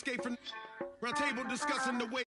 escape from round table discussing the way.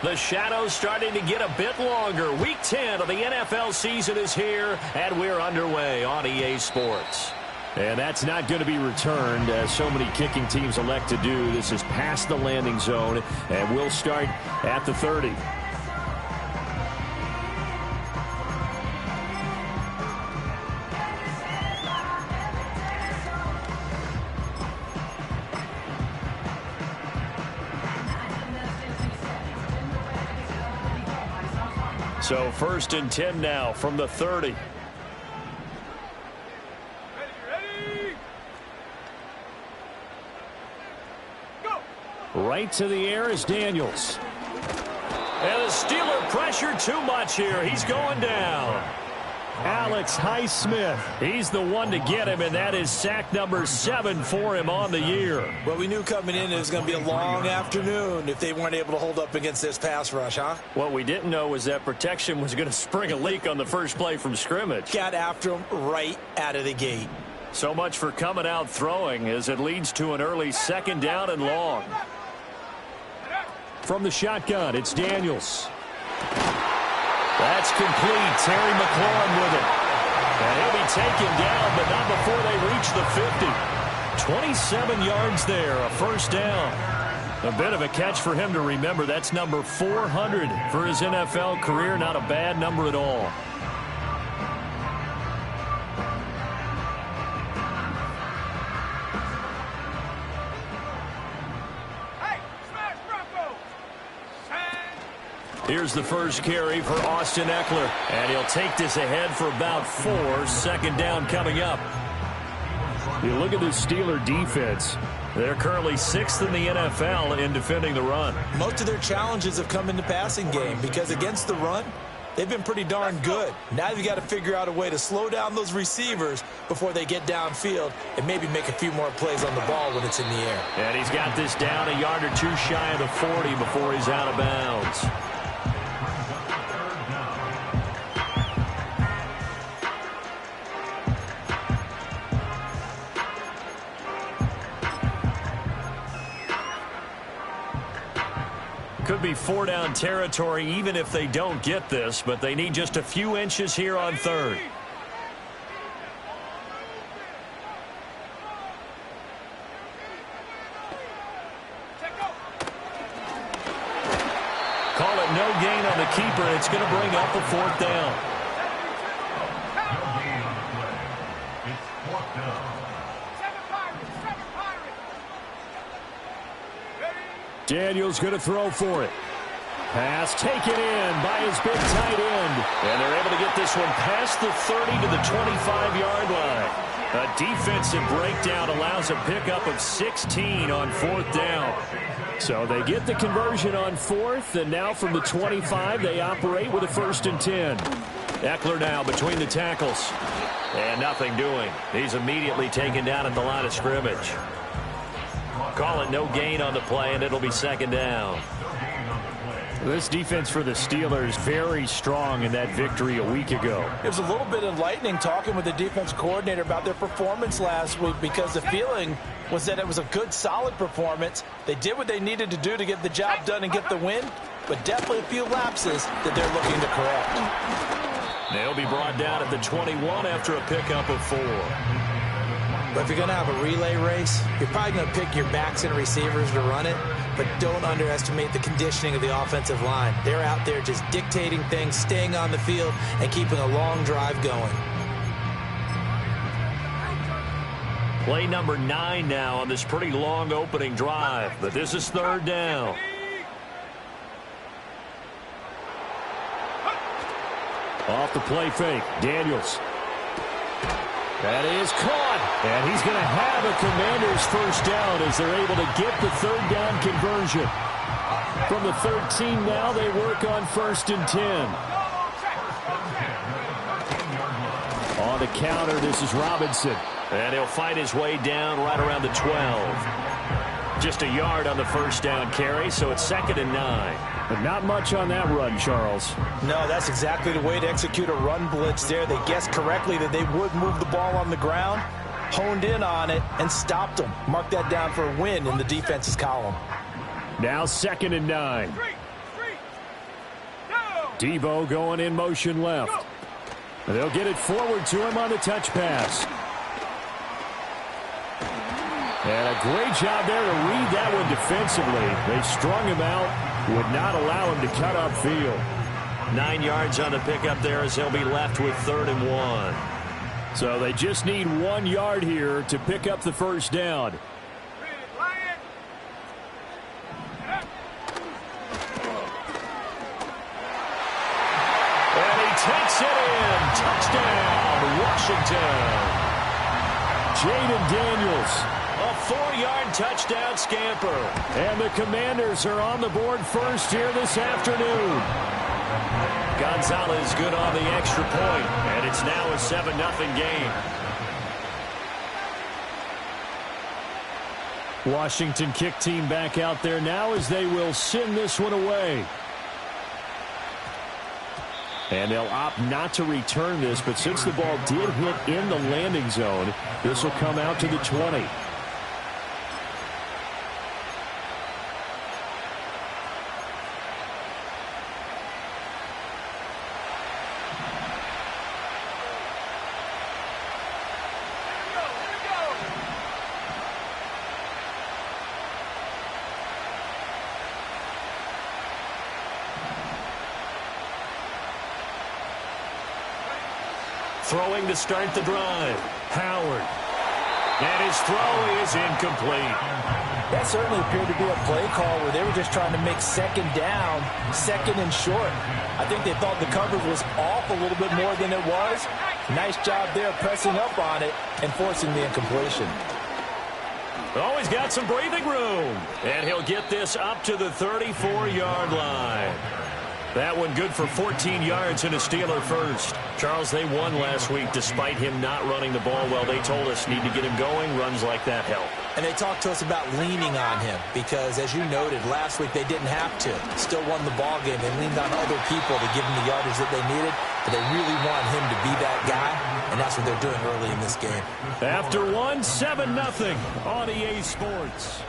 The shadows starting to get a bit longer. Week 10 of the NFL season is here, and we're underway on EA Sports. And that's not going to be returned, as so many kicking teams elect to do. This is past the landing zone, and we'll start at the 30. So 1st and 10 now from the 30. Ready. Go. Right to the air is Daniels. And the Steeler pressure too much here. He's going down. Alex Highsmith, he's the one to get him, and that is sack number 7 for him on the year. Well, we knew coming in it was going to be a long afternoon if they weren't able to hold up against this pass rush, huh? What we didn't know was that protection was going to spring a leak on the first play from scrimmage. Got after him right out of the gate. So much for coming out throwing as it leads to an early 2nd down and long. From the shotgun, it's Daniels. That's complete. Terry McLaurin with it. And he'll be taken down, but not before they reach the 50. 27 yards there, a 1st down. A bit of a catch for him to remember. That's number 400 for his NFL career. Not a bad number at all. Here's the first carry for Austin Ekeler. And he'll take this ahead for about 4. 2nd down coming up. You look at the Steeler defense. They're currently 6th in the NFL in defending the run. Most of their challenges have come in the passing game because against the run, they've been pretty darn good. Now you've got to figure out a way to slow down those receivers before they get downfield and maybe make a few more plays on the ball when it's in the air. And he's got this down a yard or 2 shy of the 40 before he's out of bounds. Could be 4-down territory even if they don't get this, but they need just a few inches here on third. Call it no gain on the keeper. It's going to bring up a 4th down. Daniels going to throw for it. Pass taken in by his big tight end. And they're able to get this one past the 30 to the 25-yard line. A defensive breakdown allows a pickup of 16 on 4th down. So they get the conversion on 4th, and now from the 25, they operate with a 1st and 10. Eckler now between the tackles. And nothing doing. He's immediately taken down at the line of scrimmage. Call it no gain on the play, and it'll be 2nd down. This defense for the Steelers very strong in that victory a week ago. It was a little bit enlightening talking with the defense coordinator about their performance last week, because the feeling was that it was a good, solid performance. They did what they needed to do to get the job done and get the win, but definitely a few lapses that they're looking to correct. They'll be brought down at the 21 after a pickup of 4. But if you're going to have a relay race, you're probably going to pick your backs and receivers to run it, but don't underestimate the conditioning of the offensive line. They're out there just dictating things, staying on the field, and keeping a long drive going. Play number 9 now on this pretty long opening drive, but this is 3rd down. Off the play fake, Daniels. That is caught, and he's going to have a Commanders 1st down as they're able to get the 3rd down conversion. From the 13 now, they work on 1st and 10. On the counter, this is Robinson. And he'll fight his way down right around the 12. Just a yard on the 1st down carry, so it's 2nd and 9. But not much on that run, Charles. No, that's exactly the way to execute a run blitz there. They guessed correctly that they would move the ball on the ground, honed in on it, and stopped them. Mark that down for a win in the defense's column. Now 2nd and 9. Deebo going in motion left. And they'll get it forward to him on the touch pass. And a great job there to read that one defensively. They strung him out, would not allow him to cut upfield. 9 yards on the pickup there as they'll be left with 3rd and 1. So they just need 1 yard here to pick up the 1st down. And he takes it in. Touchdown, Washington. Jaden Daniels. A 4-yard touchdown scamper. And the Commanders are on the board first here this afternoon. Gonzalez good on the extra point, and it's now a 7-0 game. Washington kick team back out there now as they will send this one away. And they'll opt not to return this, but since the ball did hit in the landing zone, this will come out to the 20. Throwing to start the drive. Howard. And his throw is incomplete. That certainly appeared to be a play call where they were just trying to make 2nd down, 2nd and short. I think they thought the coverage was off a little bit more than it was. Nice job there pressing up on it and forcing the incompletion. Always got some breathing room. And he'll get this up to the 34-yard line. That one good for 14 yards and a Steeler first. Charles, they won last week despite him not running the ball well. They told us need to get him going. Runs like that help. And they talked to us about leaning on him because, as you noted, last week they didn't have to. Still won the ball game. They leaned on other people to give them the yardage that they needed, but they really want him to be that guy, and that's what they're doing early in this game. After one, 7-0 on EA Sports.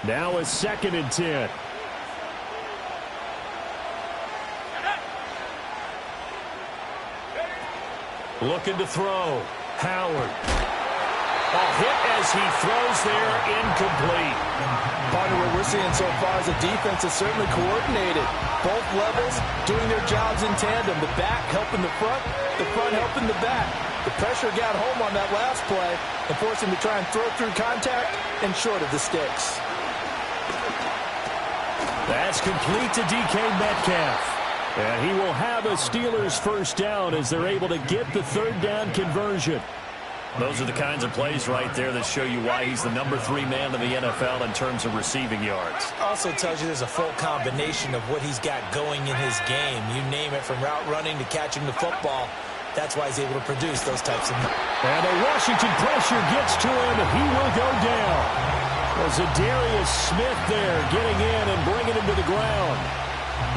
Now a 2nd and 10. Looking to throw. Howard. A hit as he throws there, incomplete. Partner, what we're seeing so far is the defense is certainly coordinated. Both levels doing their jobs in tandem. The back helping the front helping the back. The pressure got home on that last play and forced him to try and throw through contact and short of the sticks. That's complete to DK Metcalf. And he will have a Steelers first down as they're able to get the 3rd down conversion. Those are the kinds of plays right there that show you why he's the number 3 man in the NFL in terms of receiving yards. Also tells you there's a full combination of what he's got going in his game. You name it, from route running to catching the football. That's why he's able to produce those types of... And the Washington pressure gets to him. He will go down. Was Darius Smith there getting in and bringing him to the ground.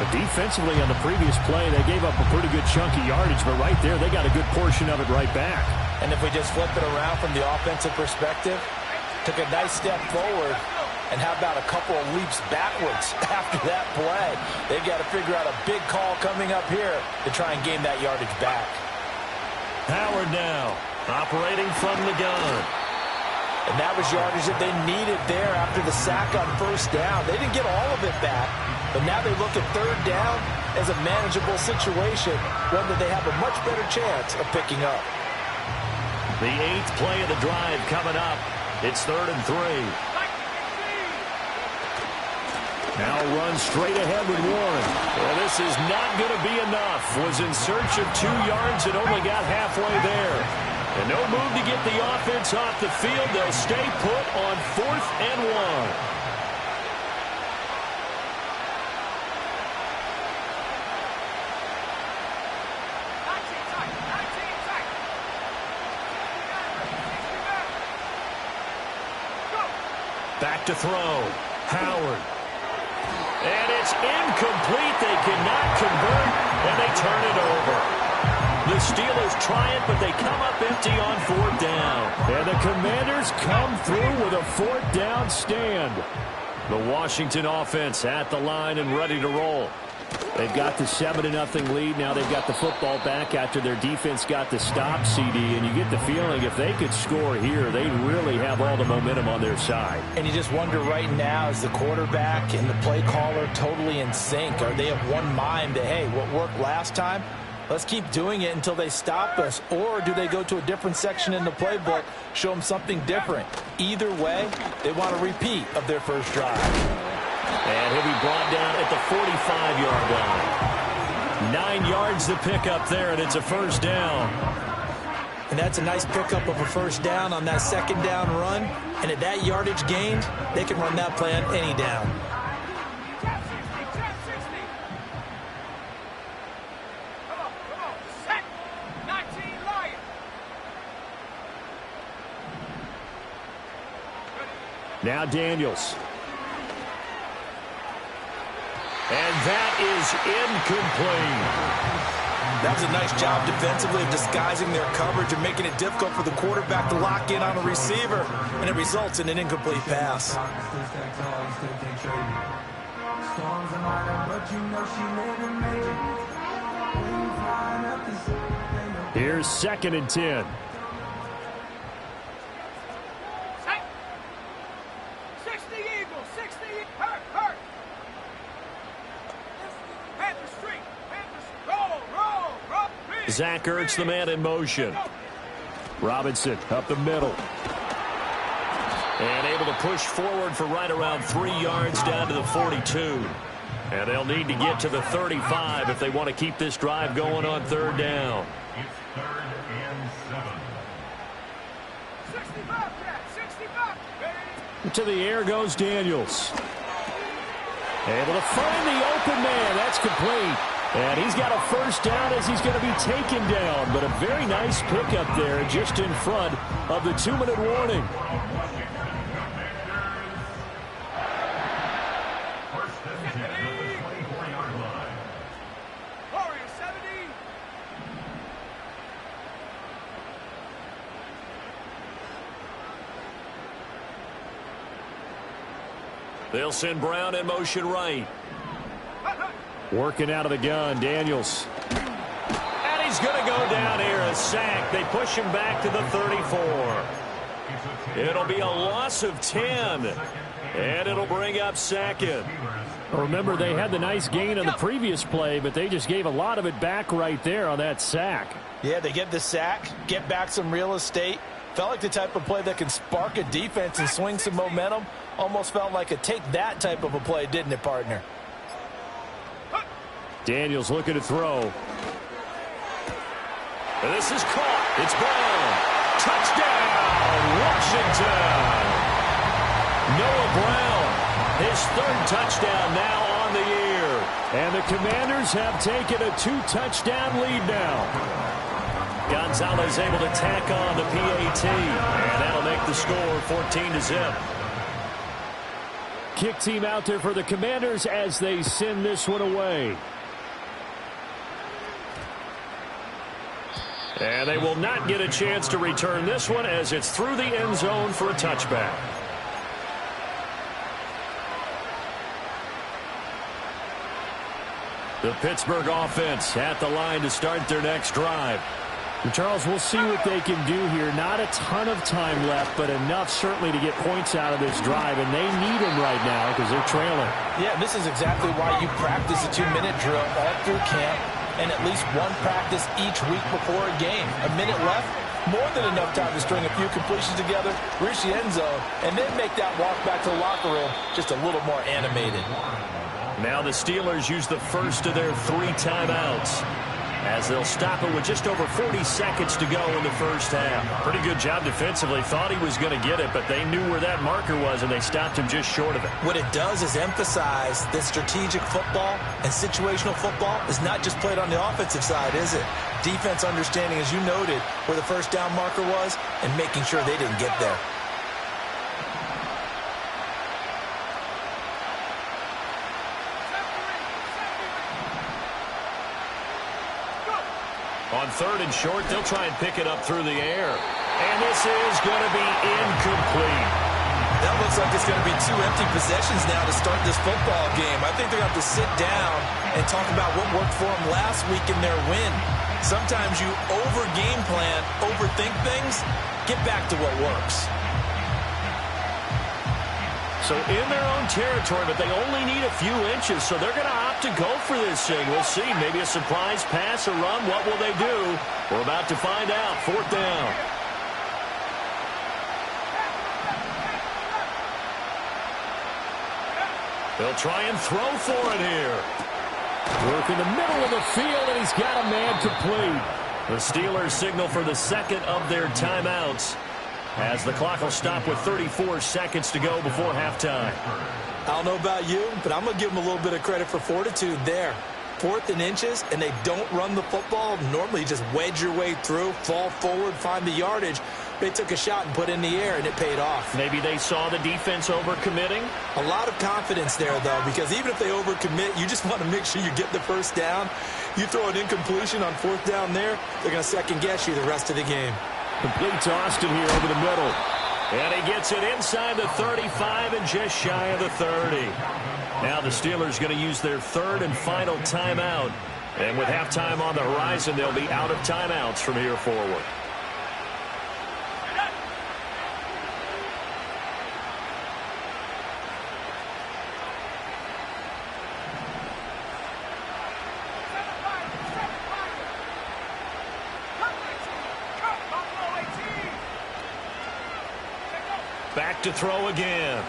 But defensively on the previous play, they gave up a pretty good chunk of yardage, but right there, they got a good portion of it right back. And if we just flip it around from the offensive perspective, took a nice step forward, and how about a couple of leaps backwards after that play? They've got to figure out a big call coming up here to try and gain that yardage back. Howard now, operating from the gun. And that was yardage that they needed there after the sack on 1st down. They didn't get all of it back, but now they look at 3rd down as a manageable situation, one that they have a much better chance of picking up. The 8th play of the drive coming up. It's 3rd and 3. Now run straight ahead with Warren. Well, this is not going to be enough. Was in search of 2 yards and only got halfway there. And no move to get the offense off the field. They'll stay put on 4th and 1. Back to throw. Howard. And it's incomplete. They cannot convert, and they turn it over. The Steelers try it, but they come up empty on 4th down. And the Commanders come through with a 4th down stand. The Washington offense at the line and ready to roll. They've got the 7-0 lead. Now they've got the football back after their defense got the stop, CD. And you get the feeling if they could score here, they really have all the momentum on their side. And you just wonder right now, is the quarterback and the play caller totally in sync? Are they of one mind that, hey, what worked last time, let's keep doing it until they stop us? Or do they go to a different section in the playbook, show them something different? Either way, they want a repeat of their first drive. And he'll be brought down at the 45-yard line. 9 yards to pick up there, and it's a first down. And that's a nice pickup of a first down on that 2nd down run. And at that yardage gained, they can run that play on any down. Now Daniels. And that is incomplete. That was a nice job defensively of disguising their coverage and making it difficult for the quarterback to lock in on a receiver. And it results in an incomplete pass. Here's 2nd and 10. Zach Ertz, the man in motion. Robinson up the middle. And able to push forward for right around 3 yards down to the 42. And they'll need to get to the 35 if they want to keep this drive going on 3rd down. It's 3rd and 7. 65, 65. To the air goes Daniels. Able to find the open man. That's complete. And he's got a first down as he's going to be taken down. But a very nice pickup there just in front of the 2-minute warning. They'll send Brown in motion right. Working out of the gun, Daniels. And he's going to go down here, a sack. They push him back to the 34. It'll be a loss of 10. And it'll bring up second. Remember, they had the nice gain on the previous play, but they just gave a lot of it back right there on that sack. Yeah, they get the sack, get back some real estate. Felt like the type of play that can spark a defense and swing some momentum. Almost felt like a take that type of a play, didn't it, partner? Daniels looking to throw. And this is caught. It's Brown. Touchdown, Washington. Noah Brown, his third touchdown now on the year. And the Commanders have taken a 2-touchdown lead now. Gonzalez able to tack on the PAT. And that'll make the score 14-0. Kick team out there for the Commanders as they send this one away. And they will not get a chance to return this one as it's through the end zone for a touchback. The Pittsburgh offense at the line to start their next drive. And Charles, we'll see what they can do here. Not a ton of time left, but enough certainly to get points out of this drive, and they need them right now because they're trailing. Yeah, this is exactly why you practice a 2-minute drill all through camp and at least one practice each week before a game. A minute left, more than enough time to string a few completions together, reach the end zone, and then make that walk back to the locker room just a little more animated. Now the Steelers use the first of their 3 timeouts, as they'll stop it with just over 40 seconds to go in the first half. Pretty good job defensively. Thought he was going to get it, but they knew where that marker was, and they stopped him just short of it. What it does is emphasize that strategic football and situational football is not just played on the offensive side, is it? Defense understanding, as you noted, where the first down marker was and making sure they didn't get there. On 3rd and short, they'll try and pick it up through the air. And this is going to be incomplete. That looks like it's going to be 2 empty possessions now to start this football game. I think they're going to have to sit down and talk about what worked for them last week in their win. Sometimes you over-game plan, overthink things, get back to what works. So in their own territory, but they only need a few inches, so they're going to opt to go for this thing. We'll see. Maybe a surprise pass, a run. What will they do? We're about to find out. 4th down. They'll try and throw for it here. Work in the middle of the field, and he's got a man complete. The Steelers signal for the second of their timeouts, as the clock will stop with 34 seconds to go before halftime. I don't know about you, but I'm going to give them a little bit of credit for fortitude there. 4th and inches, and they don't run the football. Normally, just wedge your way through, fall forward, find the yardage. They took a shot and put it in the air, and it paid off. Maybe they saw the defense overcommitting. A lot of confidence there, though, because even if they overcommit, you just want to make sure you get the first down. You throw an incompletion on 4th down there, they're going to second-guess you the rest of the game. Complete to Austin here over the middle. And he gets it inside the 35 and just shy of the 30. Now the Steelers going to use their 3rd and final timeout. And with halftime on the horizon, they'll be out of timeouts from here forward. Back to throw again.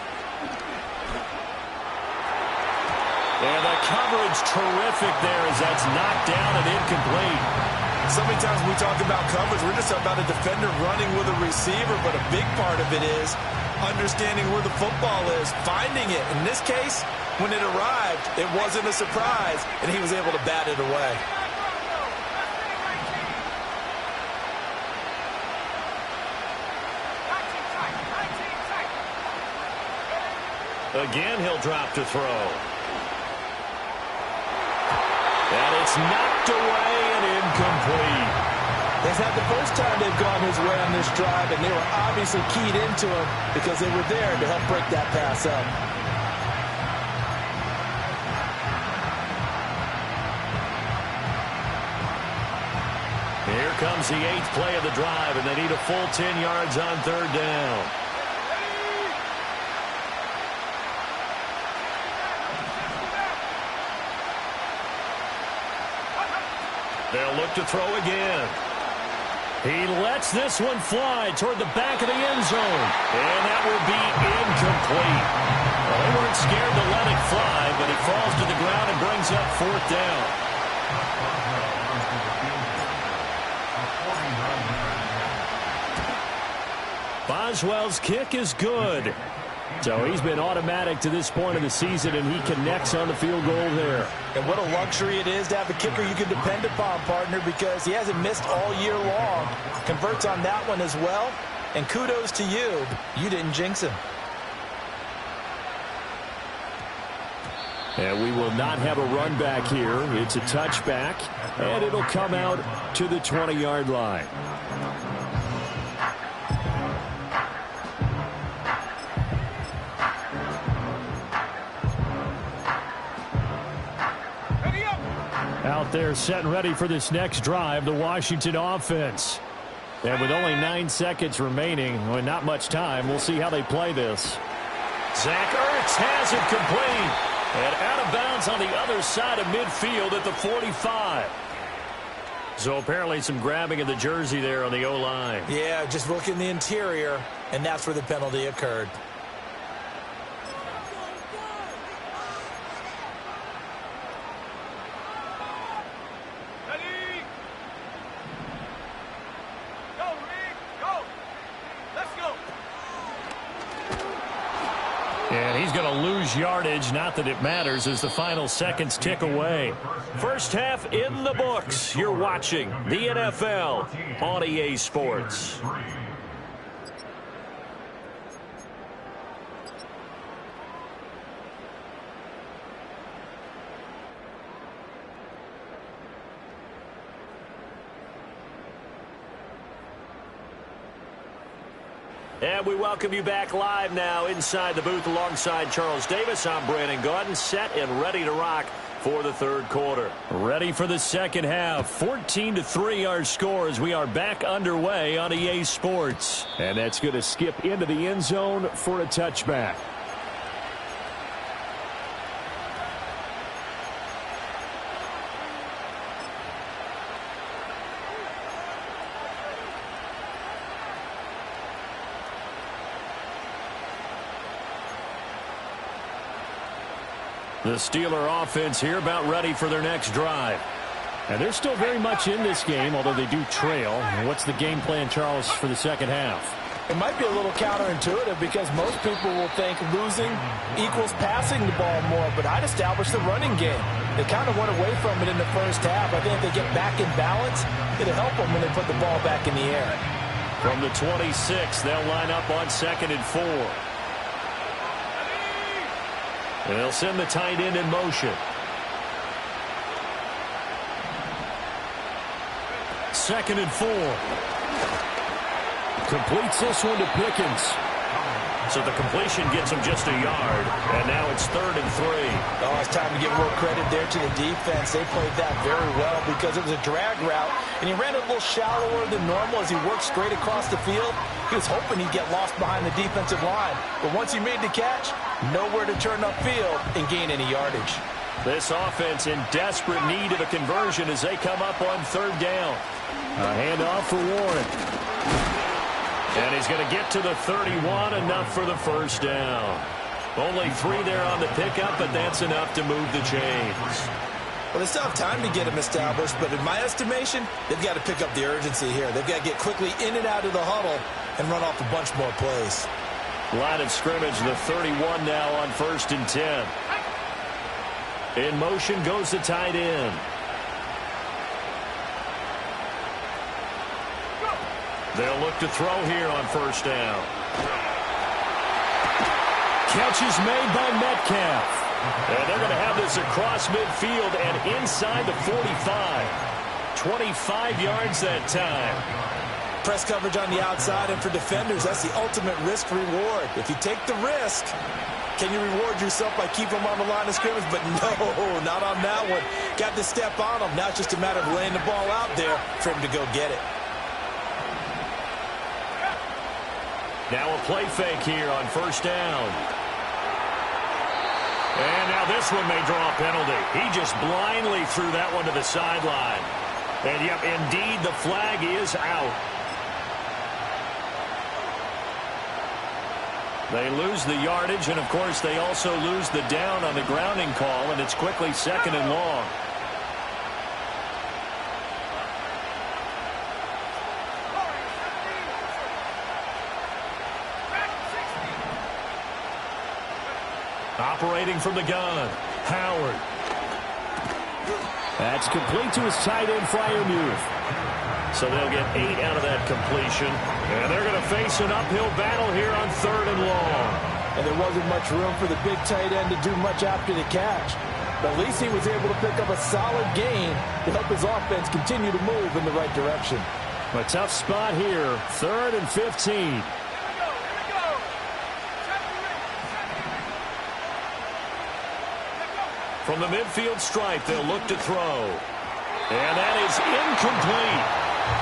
And the coverage terrific there as that's knocked down and incomplete. So many times when we talk about coverage, we're just talking about a defender running with a receiver, but a big part of it is understanding where the football is, finding it. In this case, when it arrived, it wasn't a surprise, and he was able to bat it away. Again, he'll drop to throw. And it's knocked away and incomplete. That's not the first time they've gone his way on this drive, and they were obviously keyed into him because they were there to help break that pass up. comes the 8th play of the drive, and they need a full 10 yards on third down. They'll look to throw again. He lets this one fly toward the back of the end zone. And that will be incomplete. Well, they weren't scared to let it fly, but it falls to the ground and brings up fourth down. Boswell's kick is good. So he's been automatic to this point of the season, and he connects on the field goal there. And what a luxury it is to have a kicker you can depend upon, partner, because he hasn't missed all year long. Converts on that one as well. And kudos to you. You didn't jinx him. And we will not have a run back here. It's a touchback, and it'll come out to the 20-yard line. Out there set and ready for this next drive, the Washington offense. And with only 9 seconds remaining, well, not much time, we'll see how they play this. Zach Ertz has it complete. And out of bounds on the other side of midfield at the 45. So apparently some grabbing of the jersey there on the O-line. Yeah, just look in the interior, and that's where the penalty occurred. And he's going to lose yardage, not that it matters, as the final seconds tick away. First half in the books. You're watching the NFL on EA Sports. And we welcome you back live now inside the booth alongside Charles Davis. I'm Brandon Gaudin, set and ready to rock for the third quarter. Ready for the second half. 14-3 our score as we are back underway on EA Sports. And that's going to skip into the end zone for a touchback. The Steeler offense here about ready for their next drive. And they're still very much in this game, although they do trail. And what's the game plan, Charles, for the second half? It might be a little counterintuitive because most people will think losing equals passing the ball more, but I'd establish the running game. They kind of went away from it in the first half. I think if they get back in balance, it'll help them when they put the ball back in the air. From the 26, they'll line up on 2nd and 4. And they'll send the tight end in motion. Second and 4. Completes this one to Pickens. So the completion gets him just a yard. And now it's 3rd and 3. Oh, it's time to give more credit there to the defense. They played that very well because it was a drag route. And he ran a little shallower than normal as he worked straight across the field. He was hoping he'd get lost behind the defensive line. But once he made the catch, nowhere to turn upfield and gain any yardage. This offense in desperate need of a conversion as they come up on 3rd down. A handoff for Warren. And he's going to get to the 31, enough for the first down. Only 3 there on the pickup, but that's enough to move the chains. Well, they still have time to get him established, but in my estimation, they've got to pick up the urgency here. They've got to get quickly in and out of the huddle and run off a bunch more plays. Line of scrimmage, the 31 now on 1st and 10. In motion goes the tight end. They'll look to throw here on 1st down. Catch is made by Metcalf. And they're going to have this across midfield and inside the 45. 25 yards that time. Press coverage on the outside, and for defenders, that's the ultimate risk-reward. If you take the risk, can you reward yourself by keeping them on the line of scrimmage? But no, not on that one. Got to step on them. Now it's just a matter of laying the ball out there for him to go get it. Now a play fake here on first down. And now this one may draw a penalty. He just blindly threw that one to the sideline. And, yep, indeed, the flag is out. They lose the yardage, and, of course, they also lose the down on the grounding call, and it's quickly second and long. Operating from the gun, Howard. That's complete to his tight end, Freiermuth. So they'll get 8 out of that completion. And they're going to face an uphill battle here on third and long. And there wasn't much room for the big tight end to do much after the catch. But at least he was able to pick up a solid gain to help his offense continue to move in the right direction. A tough spot here, 3rd and 15. From the midfield stripe, they'll look to throw. And that is incomplete.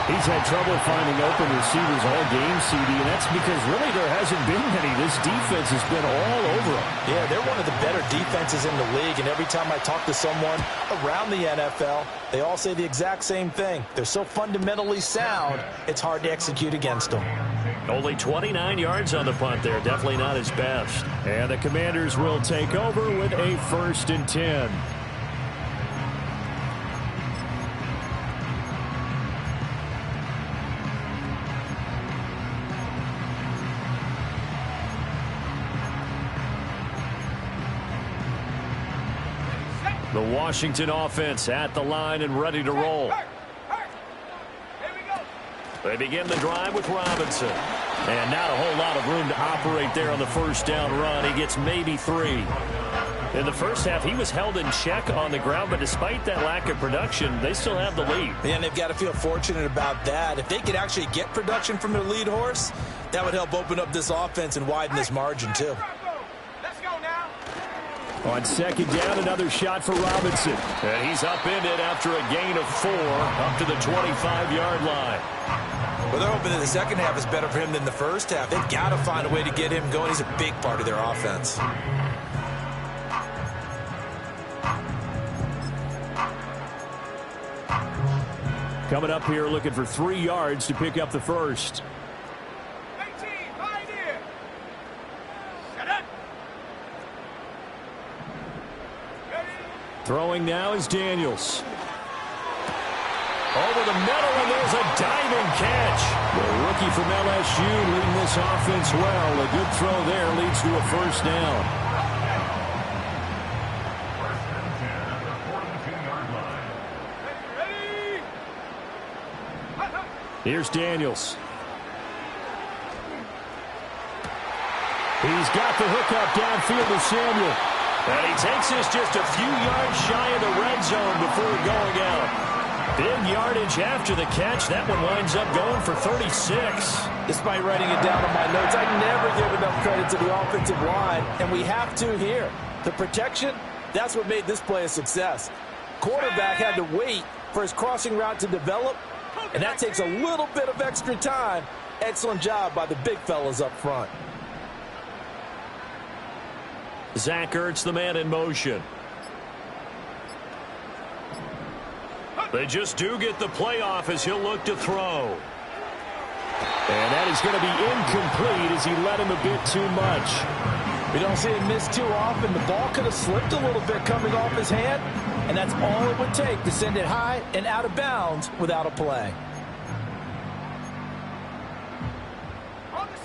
He's had trouble finding open receivers all game, CD, and that's because really there hasn't been many. This defense has been all over them. Yeah, they're one of the better defenses in the league, and every time I talk to someone around the NFL, they all say the exact same thing. They're so fundamentally sound, it's hard to execute against them. Only 29 yards on the punt there. Definitely not his best. And the Commanders will take over with a 1st and 10. The Washington offense at the line and ready to roll. They begin the drive with Robinson. And not a whole lot of room to operate there on the first down run. He gets maybe 3. In the first half, he was held in check on the ground, but despite that lack of production, they still have the lead. And they've got to feel fortunate about that. If they could actually get production from their lead horse, that would help open up this offense and widen this margin, too. On 2nd down, another shot for Robinson. And he's upended after a gain of 4 up to the 25-yard line. Well, they're hoping that the second half is better for him than the first half. They've got to find a way to get him going. He's a big part of their offense. Coming up here looking for 3 yards to pick up the first. Throwing now is Daniels. Over the middle, and there's a diving catch. The rookie from LSU leading this offense well. A good throw there leads to a first down. Here's Daniels. He's got the hookup downfield to Samuel. And he takes this just a few yards shy of the red zone before going out. Big yardage after the catch. That one winds up going for 36. Despite writing it down on my notes, I never give enough credit to the offensive line, and we have to here. The protection, that's what made this play a success. Quarterback had to wait for his crossing route to develop, and that takes a little bit of extra time. Excellent job by the big fellas up front. Zach Ertz, the man in motion. They just do get the playoff as he'll look to throw. And that is going to be incomplete as he let him a bit too much. We don't see him miss too often. The ball could have slipped a little bit coming off his hand, and that's all it would take to send it high and out of bounds without a play.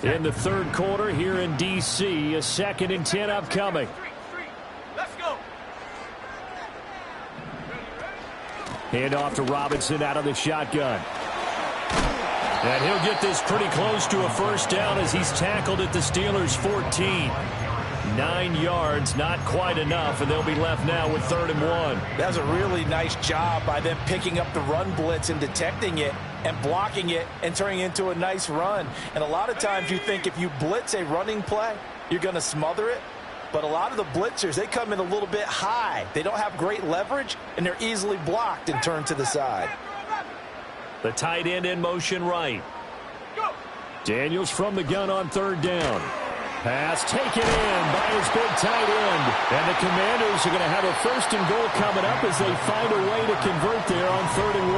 In the third quarter here in D.C., a 2nd and 10 upcoming. Let's go. Hand off to Robinson out of the shotgun. And he'll get this pretty close to a first down as he's tackled at the Steelers' 14. 9 yards, not quite enough, and they'll be left now with 3rd and 1. That was a really nice job by them picking up the run blitz and detecting it and blocking it and turning it into a nice run. And a lot of times you think if you blitz a running play, you're going to smother it. But a lot of the blitzers, they come in a little bit high. They don't have great leverage, and they're easily blocked and turned to the side. The tight end in motion right. Daniels from the gun on third down. Pass taken in by his big tight end. And the Commanders are going to have a first and goal coming up as they find a way to convert there on 3rd and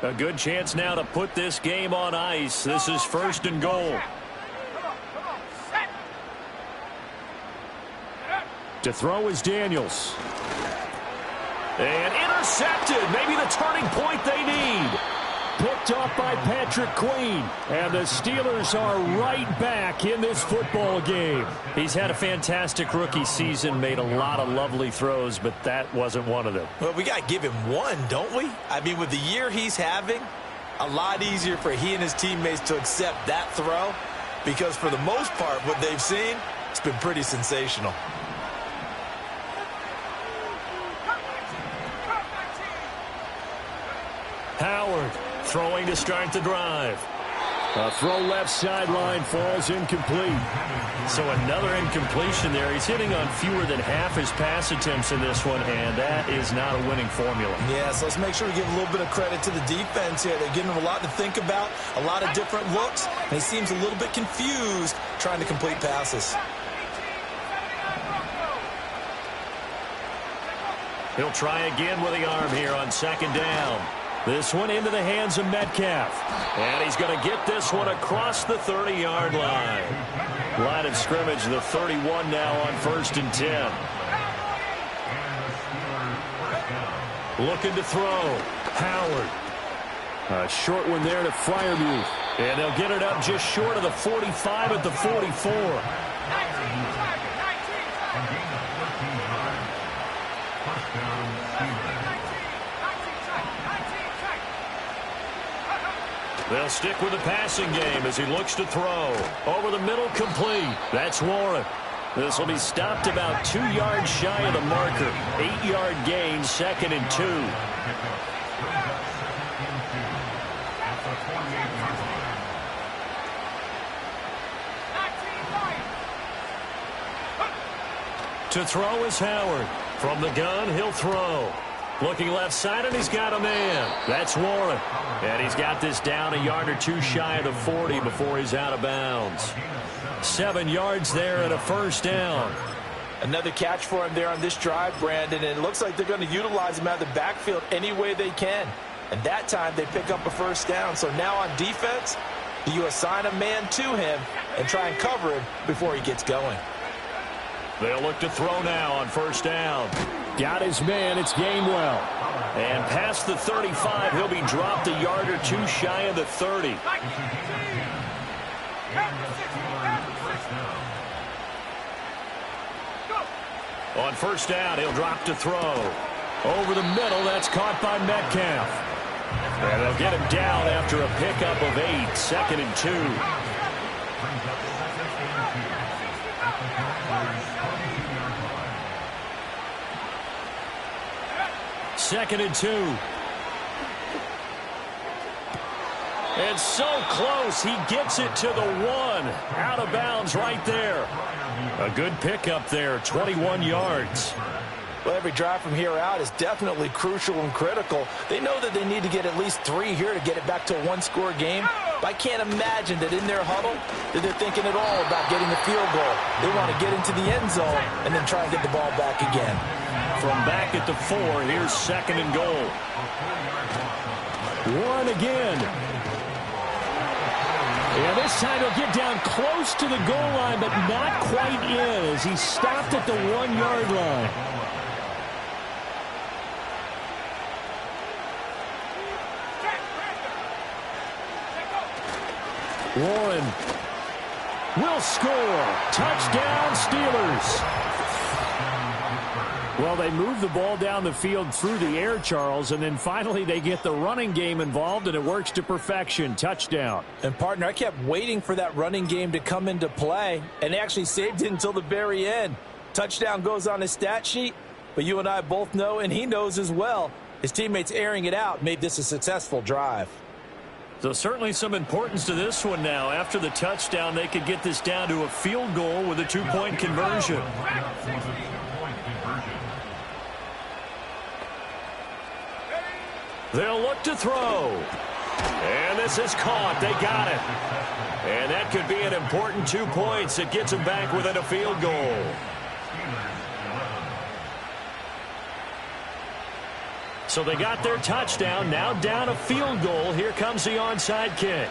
1. A good chance now to put this game on ice. This is 1st and goal. To throw is Daniels. And intercepted. Maybe the turning point they need. Picked off by Patrick Queen. And the Steelers are right back in this football game. He's had a fantastic rookie season, made a lot of lovely throws, but that wasn't one of them. Well, we got to give him one, don't we? I mean, with the year he's having, a lot easier for he and his teammates to accept that throw, because for the most part, what they've seen, it's been pretty sensational. Howard throwing to start the drive. A throw left sideline falls incomplete. So another incompletion there. He's hitting on fewer than half his pass attempts in this one, and that is not a winning formula. Yeah, so let's make sure we give a little bit of credit to the defense here. They're giving him a lot to think about, a lot of different looks, and he seems a little bit confused trying to complete passes. He'll try again with the arm here on 2nd down. This one into the hands of Metcalf. And he's going to get this one across the 30-yard line. Line of scrimmage, the 31 now on 1st and 10. Looking to throw. Howard. A short one there to Freiermuth. And they'll get it up just short of the 45 at the 44. They'll stick with the passing game as he looks to throw. Over the middle, complete. That's Warren. This will be stopped about 2 yards shy of the marker. 8-yard gain, 2nd and 2. To throw is Howard. From the gun, he'll throw. Looking left side, and he's got a man. That's Warren. And he's got this down a yard or two shy of the 40 before he's out of bounds. 7 yards there and a 1st down. Another catch for him there on this drive, Brandon, and it looks like they're going to utilize him out of the backfield any way they can. And that time they pick up a 1st down. So now on defense, you assign a man to him and try and cover him before he gets going. They'll look to throw now on 1st down. Got his man. It's Gainwell. And past the 35, he'll be dropped a yard or two shy of the 30. On 1st down, he'll drop to throw. Over the middle, that's caught by Metcalf. And they'll get him down after a pickup of 8, 2nd and 2. 2nd and 2. And so close, he gets it to the 1. Out of bounds right there. A good pickup there, 21 yards. Well, every drive from here out is definitely crucial and critical. They know that they need to get at least 3 here to get it back to a 1-score game. But I can't imagine that in their huddle that they're thinking at all about getting the field goal. They want to get into the end zone and then try and get the ball back again. From back at the 4, here's 2nd and goal. Warren again. And this time he'll get down close to the goal line, but not quite in as he stopped at the 1-yard line. Warren will score. Touchdown, Steelers. Well, they move the ball down the field through the air, Charles, and then finally they get the running game involved, and it works to perfection. Touchdown. And, partner, I kept waiting for that running game to come into play, and they actually saved it until the very end. Touchdown goes on his stat sheet, but you and I both know, and he knows as well, his teammates airing it out made this a successful drive. So certainly some importance to this one now. After the touchdown, they could get this down to a field goal with a two-point conversion. They'll look to throw. And this is caught. They got it. And that could be an important 2 points. It gets them back within a field goal. So they got their touchdown. Now down a field goal. Here comes the onside kick.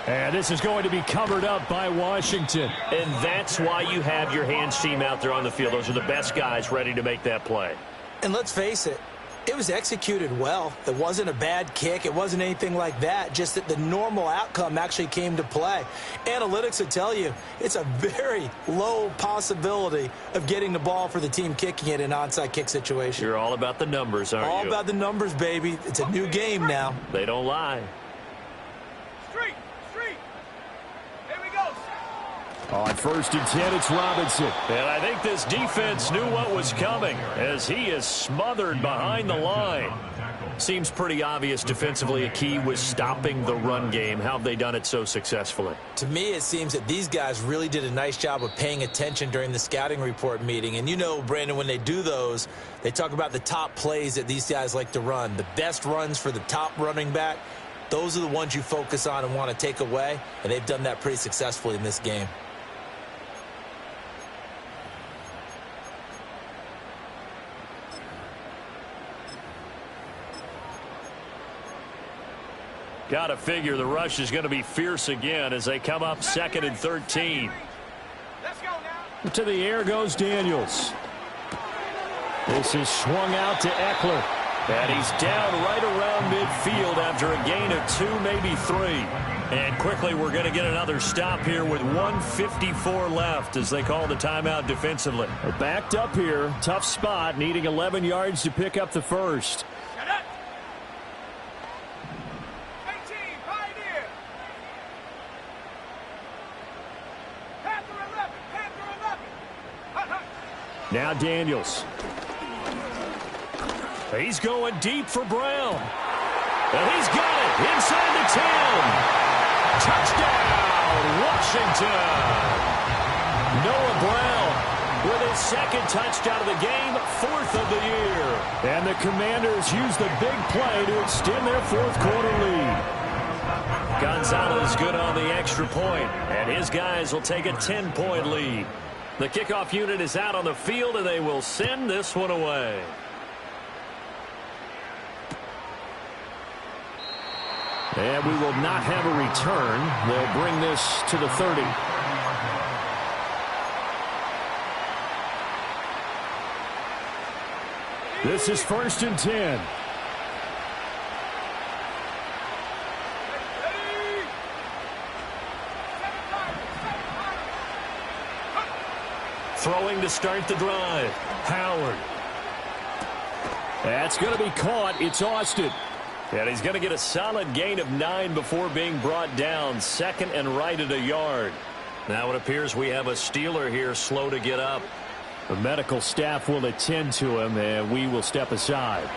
And this is going to be covered up by Washington. And that's why you have your hands team out there on the field. Those are the best guys ready to make that play. And let's face it, it was executed well. It wasn't a bad kick. It wasn't anything like that. Just that the normal outcome actually came to play. Analytics will tell you it's a very low possibility of getting the ball for the team kicking it in an onside kick situation. You're all about the numbers, aren't you? All about the numbers, baby. It's a new game now. They don't lie. On 1st and 10, it's Robinson. And I think this defense knew what was coming as he is smothered behind the line. Seems pretty obvious defensively a key was stopping the run game. How have they done it so successfully? To me, it seems that these guys really did a nice job of paying attention during the scouting report meeting. And you know, Brandon, when they do those, they talk about the top plays that these guys like to run. The best runs for the top running back, those are the ones you focus on and want to take away. And they've done that pretty successfully in this game. Got to figure the rush is going to be fierce again as they come up 2nd and 13. Let's go now. To the air goes Daniels. This is swung out to Eckler. And he's down right around midfield after a gain of 2, maybe 3. And quickly we're going to get another stop here with 1:54 left as they call the timeout defensively. Backed up here. Tough spot. Needing 11 yards to pick up the first. Now Daniels. He's going deep for Brown. And he's got it inside the 10. Touchdown, Washington. Noah Brown with his 2nd touchdown of the game, 4th of the year. And the Commanders use the big play to extend their 4th quarter lead. Gonzalez good on the extra point, and his guys will take a 10-point lead. The kickoff unit is out on the field, and they will send this one away. And we will not have a return. They'll bring this to the 30. This is 1st and 10. Throwing to start the drive. Howard. That's going to be caught. It's Austin. And he's going to get a solid gain of 9 before being brought down. 2nd and right at a yard. Now it appears we have a Steeler here slow to get up. The medical staff will attend to him, and we will step aside.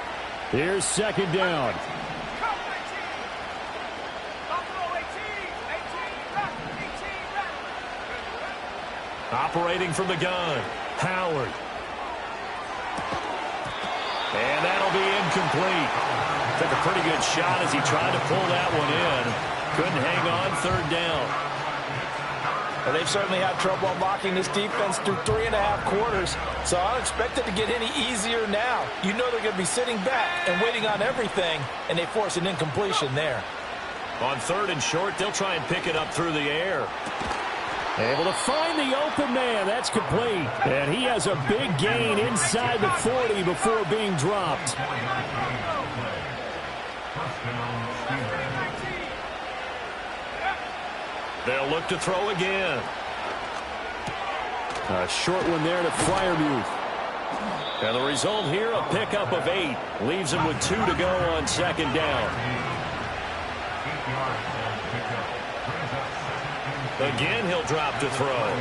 Here's 2nd down. Operating from the gun, Howard. And that'll be incomplete. Took a pretty good shot as he tried to pull that one in. Couldn't hang on 3rd down. Well, they've certainly had trouble unlocking this defense through 3.5 quarters, so I don't expect it to get any easier now. You know they're going to be sitting back and waiting on everything, and they force an incompletion there. On 3rd and short, they'll try and pick it up through the air. Able to find the open man. That's complete. And he has a big gain inside the 40 before being dropped. They'll look to throw again. A short one there to Freiermuth. And the result here, a pickup of 8. Leaves him with 2 to go on second down. Again, he'll drop to throw.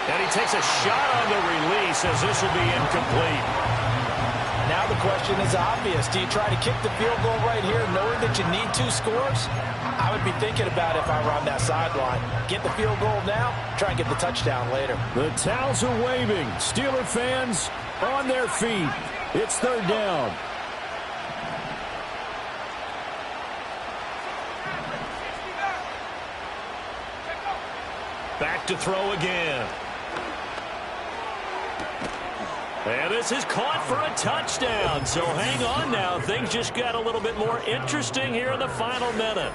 And he takes a shot on the release as this will be incomplete. Now the question is obvious. Do you try to kick the field goal right here knowing that you need 2 scores? I would be thinking about it if I were on that sideline. Get the field goal now, try and get the touchdown later. The towels are waving. Steeler fans on their feet. It's third down. Back to throw again. And this is caught for a touchdown. So hang on now. Things just got a little bit more interesting here in the final minute.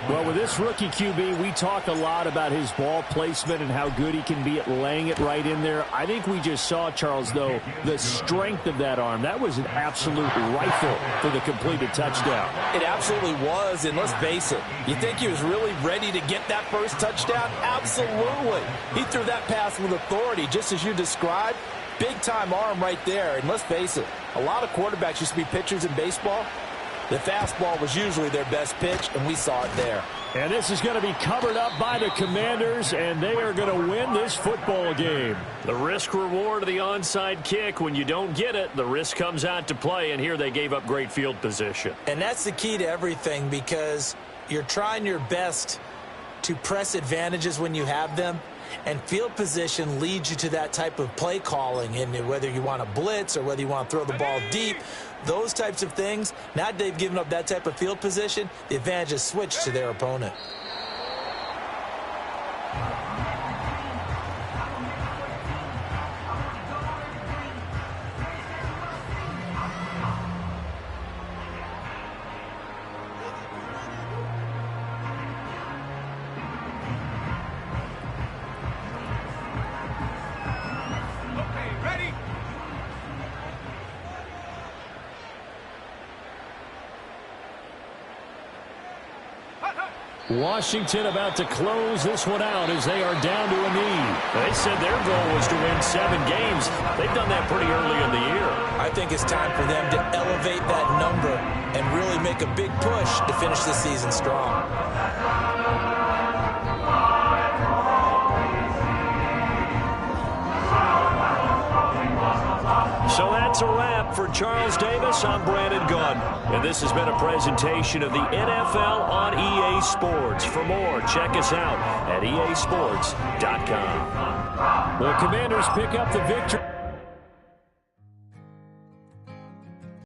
Well, with this rookie QB, we talk a lot about his ball placement and how good he can be at laying it right in there. I think we just saw, Charles, though, the strength of that arm. That was an absolute rifle for the completed touchdown. It absolutely was, and let's face it. You think he was really ready to get that first touchdown? Absolutely. He threw that pass with authority, just as you described. Big-time arm right there, and let's face it, a lot of quarterbacks used to be pitchers in baseball. The fastball was usually their best pitch, and we saw it there. And this is going to be covered up by the Commanders, and they are going to win this football game. The risk-reward of the onside kick, when you don't get it, the risk comes out to play, and here they gave up great field position. And that's the key to everything, because you're trying your best to press advantages when you have them, and field position leads you to that type of play calling, and whether you want to blitz or whether you want to throw the ball deep, those types of things. Now they've given up that type of field position, the advantage is switched to their opponent. Washington about to close this one out as they are down to a knee. They said their goal was to win 7 games. They've done that pretty early in the year. I think it's time for them to elevate that number and really make a big push to finish the season strong. So that's a wrap for Charles Davis. I'm Brandon Gunn. And this has been a presentation of the NFL on EA Sports. For more, check us out at easports.com. The Commanders pick up the victory.